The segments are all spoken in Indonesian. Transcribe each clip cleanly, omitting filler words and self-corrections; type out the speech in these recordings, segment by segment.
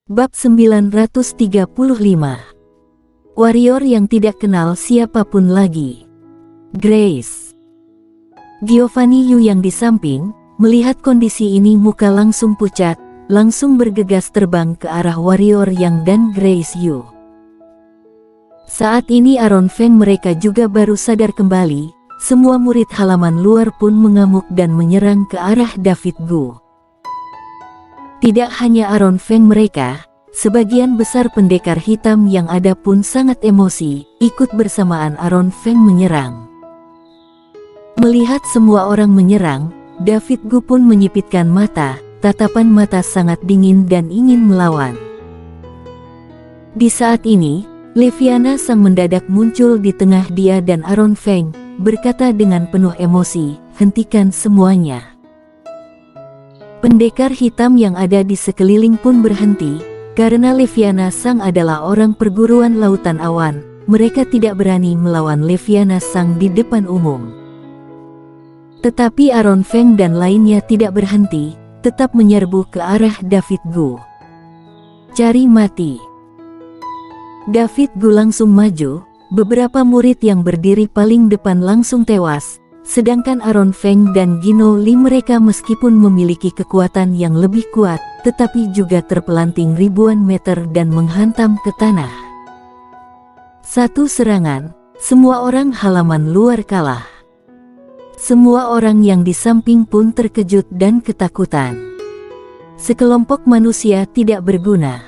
Bab 935. Warrior yang tidak kenal siapapun lagi. Grace. Giovanni Yu yang di samping, melihat kondisi ini muka langsung pucat, langsung bergegas terbang ke arah warrior yang dan Grace Yu. Saat ini Aaron Feng mereka juga baru sadar kembali, semua murid halaman luar pun mengamuk dan menyerang ke arah David Gu. Tidak hanya Aaron Feng mereka, sebagian besar pendekar hitam yang ada pun sangat emosi, ikut bersamaan Aaron Feng menyerang. Melihat semua orang menyerang, David Gu pun menyipitkan mata, tatapan mata sangat dingin dan ingin melawan. Di saat ini, Leviana sang mendadak muncul di tengah dia dan Aaron Feng, berkata dengan penuh emosi, "Hentikan semuanya." Pendekar hitam yang ada di sekeliling pun berhenti, karena Leviana Sang adalah orang perguruan lautan awan, mereka tidak berani melawan Leviana Sang di depan umum. Tetapi Aaron Feng dan lainnya tidak berhenti, tetap menyerbu ke arah David Gu. Cari mati. David Gu langsung maju, beberapa murid yang berdiri paling depan langsung tewas, sedangkan Aaron Feng dan Gino Li mereka meskipun memiliki kekuatan yang lebih kuat, tetapi juga terpelanting ribuan meter dan menghantam ke tanah. Satu serangan, semua orang halaman luar kalah. Semua orang yang di samping pun terkejut dan ketakutan. Sekelompok manusia tidak berguna.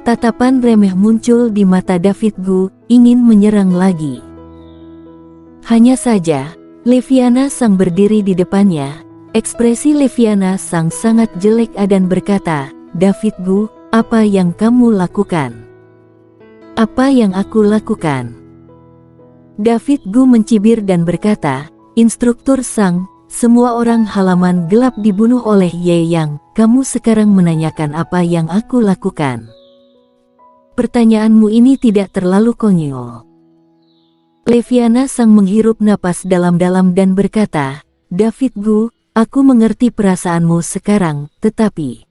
Tatapan remeh muncul di mata David Gu, ingin menyerang lagi. Hanya saja, Leviana Sang berdiri di depannya, ekspresi Leviana Sang sangat jelek dan berkata, "David Gu, apa yang kamu lakukan? Apa yang aku lakukan?" David Gu mencibir dan berkata, "Instruktur Sang, semua orang halaman gelap dibunuh oleh Ye Yang, kamu sekarang menanyakan apa yang aku lakukan? Pertanyaanmu ini tidak terlalu konyol?" Leviana Sang menghirup napas dalam-dalam dan berkata, "David Gu, aku mengerti perasaanmu sekarang, tetapi..."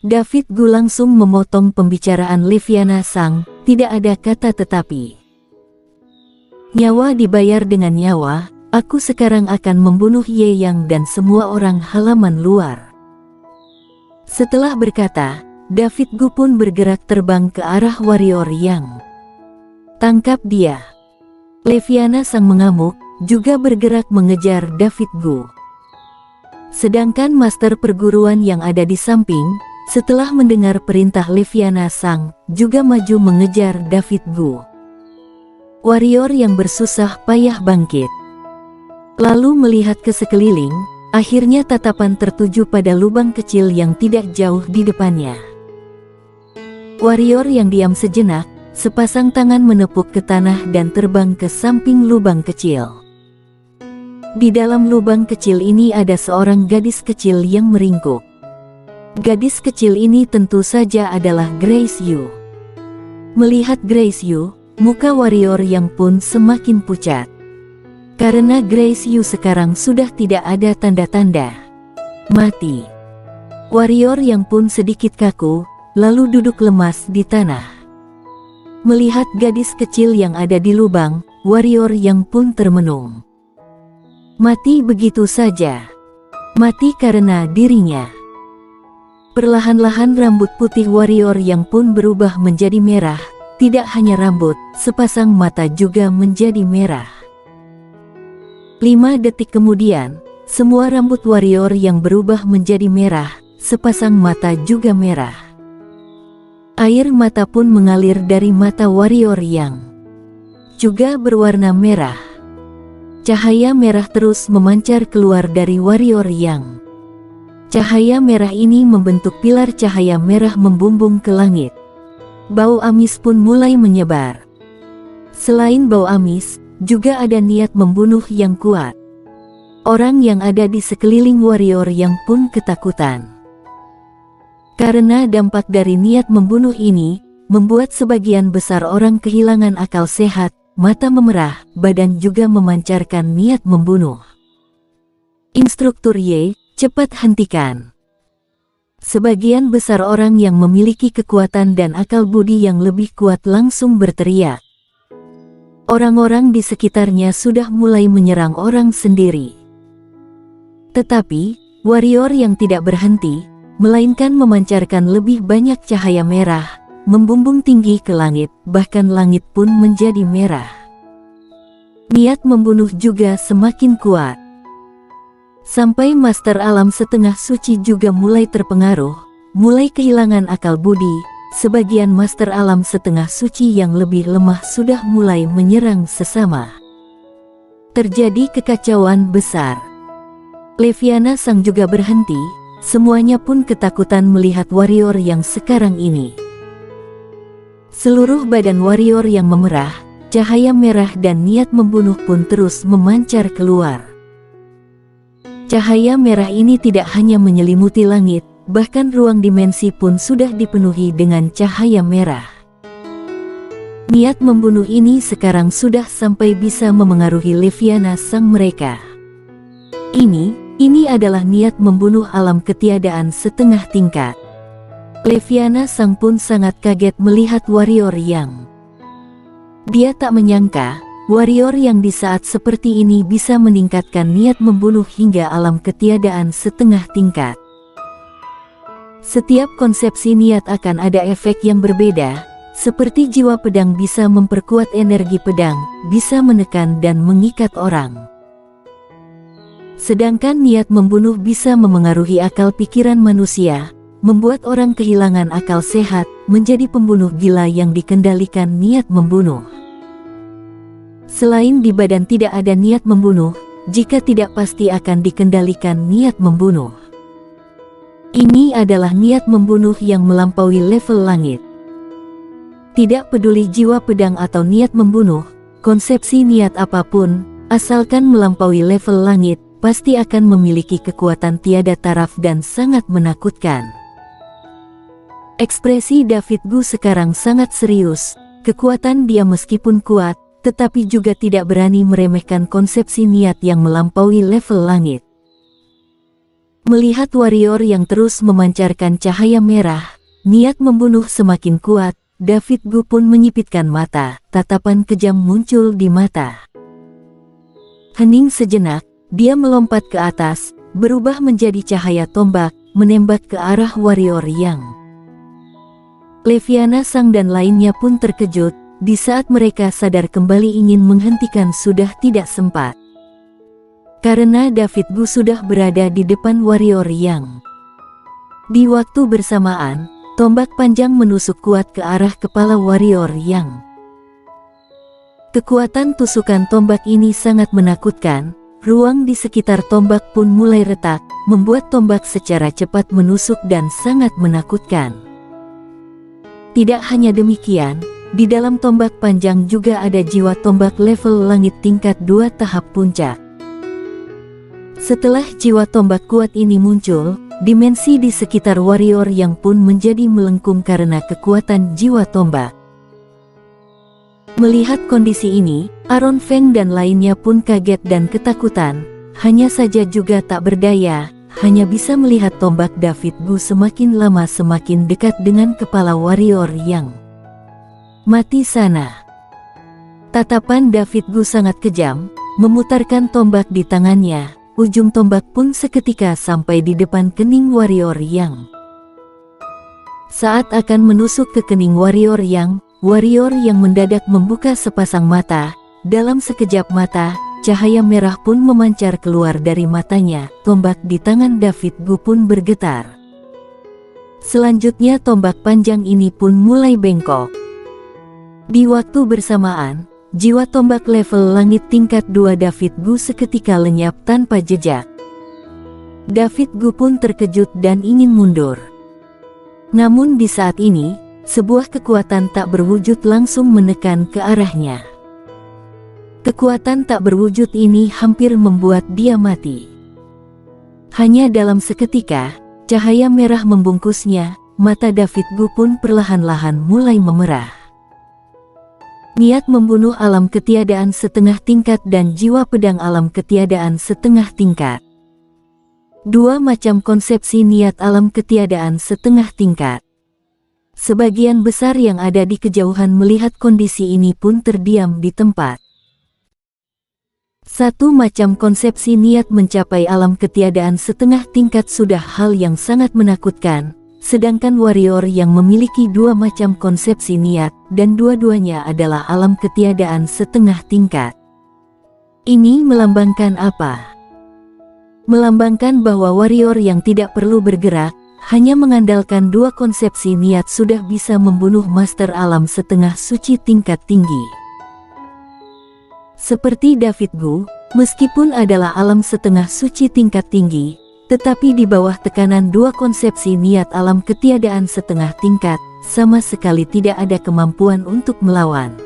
David Gu langsung memotong pembicaraan Leviana Sang, tidak ada kata tetapi. "Nyawa dibayar dengan nyawa, aku sekarang akan membunuh Ye Yang dan semua orang halaman luar." Setelah berkata, David Gu pun bergerak terbang ke arah warrior Yang. "Tangkap dia!" Leviana Sang mengamuk, juga bergerak mengejar David Gu. Sedangkan master perguruan yang ada di samping, setelah mendengar perintah Leviana Sang, juga maju mengejar David Gu. Warrior yang bersusah payah bangkit. Lalu melihat ke sekeliling, akhirnya tatapan tertuju pada lubang kecil yang tidak jauh di depannya. Warrior yang diam sejenak, sepasang tangan menepuk ke tanah dan terbang ke samping lubang kecil. Di dalam lubang kecil ini ada seorang gadis kecil yang meringkuk. Gadis kecil ini tentu saja adalah Grace Yu. Melihat Grace Yu, muka warrior yang pun semakin pucat. Karena Grace Yu sekarang sudah tidak ada tanda-tanda mati. Warrior yang pun sedikit kaku, lalu duduk lemas di tanah. Melihat gadis kecil yang ada di lubang, warrior yang pun termenung. Mati begitu saja. Mati karena dirinya. Perlahan-lahan rambut putih warrior yang pun berubah menjadi merah, tidak hanya rambut, sepasang mata juga menjadi merah. 5 detik kemudian, semua rambut warrior yang berubah menjadi merah, sepasang mata juga merah. Air mata pun mengalir dari mata warrior yang juga berwarna merah. Cahaya merah terus memancar keluar dari warrior yang. Cahaya merah ini membentuk pilar cahaya merah membumbung ke langit. Bau amis pun mulai menyebar. Selain bau amis, juga ada niat membunuh yang kuat. Orang yang ada di sekeliling warrior yang pun ketakutan. Karena dampak dari niat membunuh ini, membuat sebagian besar orang kehilangan akal sehat, mata memerah, badan juga memancarkan niat membunuh. "Instruktur Ye, cepat hentikan!" Sebagian besar orang yang memiliki kekuatan dan akal budi yang lebih kuat langsung berteriak. Orang-orang di sekitarnya sudah mulai menyerang orang sendiri. Tetapi, warrior yang tidak berhenti, melainkan memancarkan lebih banyak cahaya merah, membumbung tinggi ke langit, bahkan langit pun menjadi merah. Niat membunuh juga semakin kuat. Sampai Master Alam Setengah Suci juga mulai terpengaruh, mulai kehilangan akal budi. Sebagian Master Alam Setengah Suci yang lebih lemah sudah mulai menyerang sesama. Terjadi kekacauan besar. Leviana Sang juga berhenti, semuanya pun ketakutan melihat warrior yang sekarang ini. Seluruh badan warrior yang memerah, cahaya merah dan niat membunuh pun terus memancar keluar. Cahaya merah ini tidak hanya menyelimuti langit, bahkan ruang dimensi pun sudah dipenuhi dengan cahaya merah. Niat membunuh ini sekarang sudah sampai bisa memengaruhi Leviana Sang mereka. Ini adalah niat membunuh alam ketiadaan setengah tingkat. Leviana Sang pun sangat kaget melihat warrior yang. Dia tak menyangka, warrior yang di saat seperti ini bisa meningkatkan niat membunuh hingga alam ketiadaan setengah tingkat. Setiap konsepsi niat akan ada efek yang berbeda, seperti jiwa pedang bisa memperkuat energi pedang, bisa menekan dan mengikat orang. Sedangkan niat membunuh bisa memengaruhi akal pikiran manusia, membuat orang kehilangan akal sehat, menjadi pembunuh gila yang dikendalikan niat membunuh. Selain di badan tidak ada niat membunuh, jika tidak pasti akan dikendalikan niat membunuh. Ini adalah niat membunuh yang melampaui level langit. Tidak peduli jiwa pedang atau niat membunuh, konsepsi niat apapun, asalkan melampaui level langit, pasti akan memiliki kekuatan tiada taraf dan sangat menakutkan. Ekspresi David Gu sekarang sangat serius, kekuatan dia meskipun kuat, tetapi juga tidak berani meremehkan konsepsi niat yang melampaui level langit. Melihat warrior yang terus memancarkan cahaya merah, niat membunuh semakin kuat, David Gu pun menyipitkan mata, tatapan kejam muncul di mata. Hening sejenak, dia melompat ke atas, berubah menjadi cahaya tombak, menembak ke arah warrior yang. Leviana Sang dan lainnya pun terkejut. Di saat mereka sadar kembali ingin menghentikan sudah tidak sempat. Karena David Gu sudah berada di depan warrior yang. Di waktu bersamaan, tombak panjang menusuk kuat ke arah kepala warrior yang. Kekuatan tusukan tombak ini sangat menakutkan, ruang di sekitar tombak pun mulai retak, membuat tombak secara cepat menusuk dan sangat menakutkan. Tidak hanya demikian, di dalam tombak panjang juga ada jiwa tombak level langit tingkat 2 tahap puncak. Setelah jiwa tombak kuat ini muncul, dimensi di sekitar warrior yang pun menjadi melengkung karena kekuatan jiwa tombak. Melihat kondisi ini, Aaron Feng dan lainnya pun kaget dan ketakutan, hanya saja juga tak berdaya, hanya bisa melihat tombak David Gu semakin lama semakin dekat dengan kepala warrior yang. Mati sana. Tatapan David Gu sangat kejam, memutarkan tombak di tangannya, ujung tombak pun seketika sampai di depan kening warrior yang. Saat akan menusuk ke kening warrior yang mendadak membuka sepasang mata, dalam sekejap mata, cahaya merah pun memancar keluar dari matanya, tombak di tangan David Gu pun bergetar. Selanjutnya tombak panjang ini pun mulai bengkok. Di waktu bersamaan, jiwa tombak level langit tingkat 2 David Gu seketika lenyap tanpa jejak. David Gu pun terkejut dan ingin mundur. Namun di saat ini, sebuah kekuatan tak berwujud langsung menekan ke arahnya. Kekuatan tak berwujud ini hampir membuat dia mati. Hanya dalam seketika, cahaya merah membungkusnya, mata David Gu pun perlahan-lahan mulai memerah. Niat membunuh alam ketiadaan setengah tingkat dan jiwa pedang alam ketiadaan setengah tingkat. Dua macam konsepsi niat alam ketiadaan setengah tingkat. Sebagian besar yang ada di kejauhan melihat kondisi ini pun terdiam di tempat. Satu macam konsepsi niat mencapai alam ketiadaan setengah tingkat sudah hal yang sangat menakutkan, sedangkan warrior yang memiliki dua macam konsepsi niat, dan dua-duanya adalah alam ketiadaan setengah tingkat. Ini melambangkan apa? Melambangkan bahwa warrior yang tidak perlu bergerak, hanya mengandalkan dua konsepsi niat sudah bisa membunuh master alam setengah suci tingkat tinggi. Seperti David Gu, meskipun adalah alam setengah suci tingkat tinggi, tetapi di bawah tekanan dua konsepsi niat alam ketiadaan setengah tingkat, sama sekali tidak ada kemampuan untuk melawan.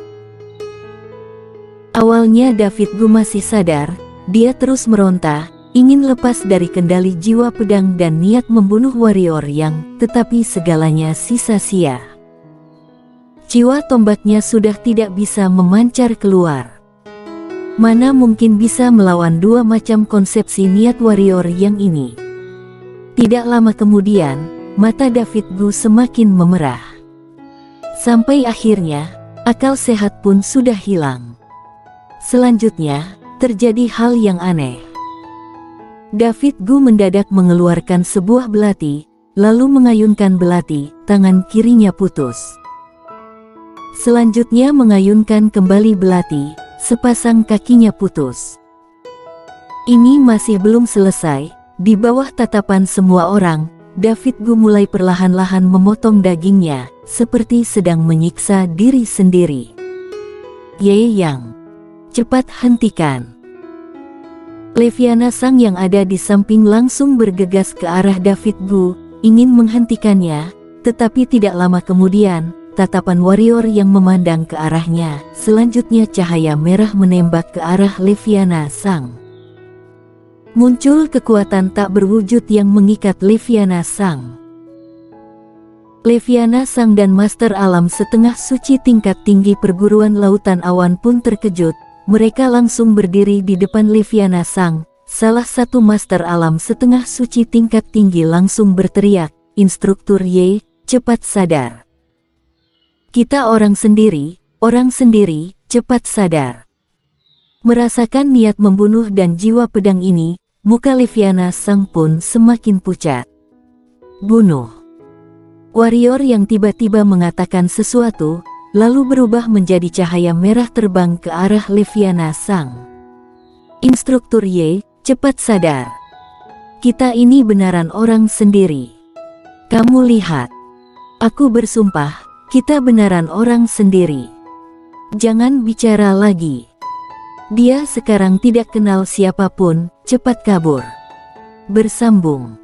Awalnya David Gu masih sadar, dia terus meronta, ingin lepas dari kendali jiwa pedang dan niat membunuh warrior yang, tetapi segalanya sia-sia. Jiwa tombaknya sudah tidak bisa memancar keluar. Mana mungkin bisa melawan dua macam konsepsi niat warrior yang ini? Tidak lama kemudian, mata David Gu semakin memerah. Sampai akhirnya, akal sehat pun sudah hilang. Selanjutnya, terjadi hal yang aneh. David Gu mendadak mengeluarkan sebuah belati, lalu mengayunkan belati, tangan kirinya putus. Selanjutnya mengayunkan kembali belati, sepasang kakinya putus. Ini masih belum selesai, di bawah tatapan semua orang, David Gu mulai perlahan-lahan memotong dagingnya, seperti sedang menyiksa diri sendiri. Ye Yang, cepat hentikan! Leviana Sang yang ada di samping langsung bergegas ke arah David Gu, ingin menghentikannya, tetapi tidak lama kemudian, tatapan warrior yang memandang ke arahnya, selanjutnya cahaya merah menembak ke arah Leviana Sang. Muncul kekuatan tak berwujud yang mengikat Leviana Sang. Leviana Sang dan Master Alam setengah suci tingkat tinggi perguruan lautan awan pun terkejut. Mereka langsung berdiri di depan Leviana Sang. Salah satu master alam setengah suci tingkat tinggi langsung berteriak, "Instruktur Ye, cepat sadar. Kita orang sendiri, cepat sadar." Merasakan niat membunuh dan jiwa pedang ini, muka Leviana Sang pun semakin pucat. "Bunuh!" Warrior yang tiba-tiba mengatakan sesuatu, lalu berubah menjadi cahaya merah terbang ke arah Leviana Sang. "Instruktur Ye, cepat sadar. Kita ini benaran orang sendiri. Kamu lihat. Aku bersumpah, kita benaran orang sendiri. Jangan bicara lagi. Dia sekarang tidak kenal siapapun, cepat kabur." Bersambung.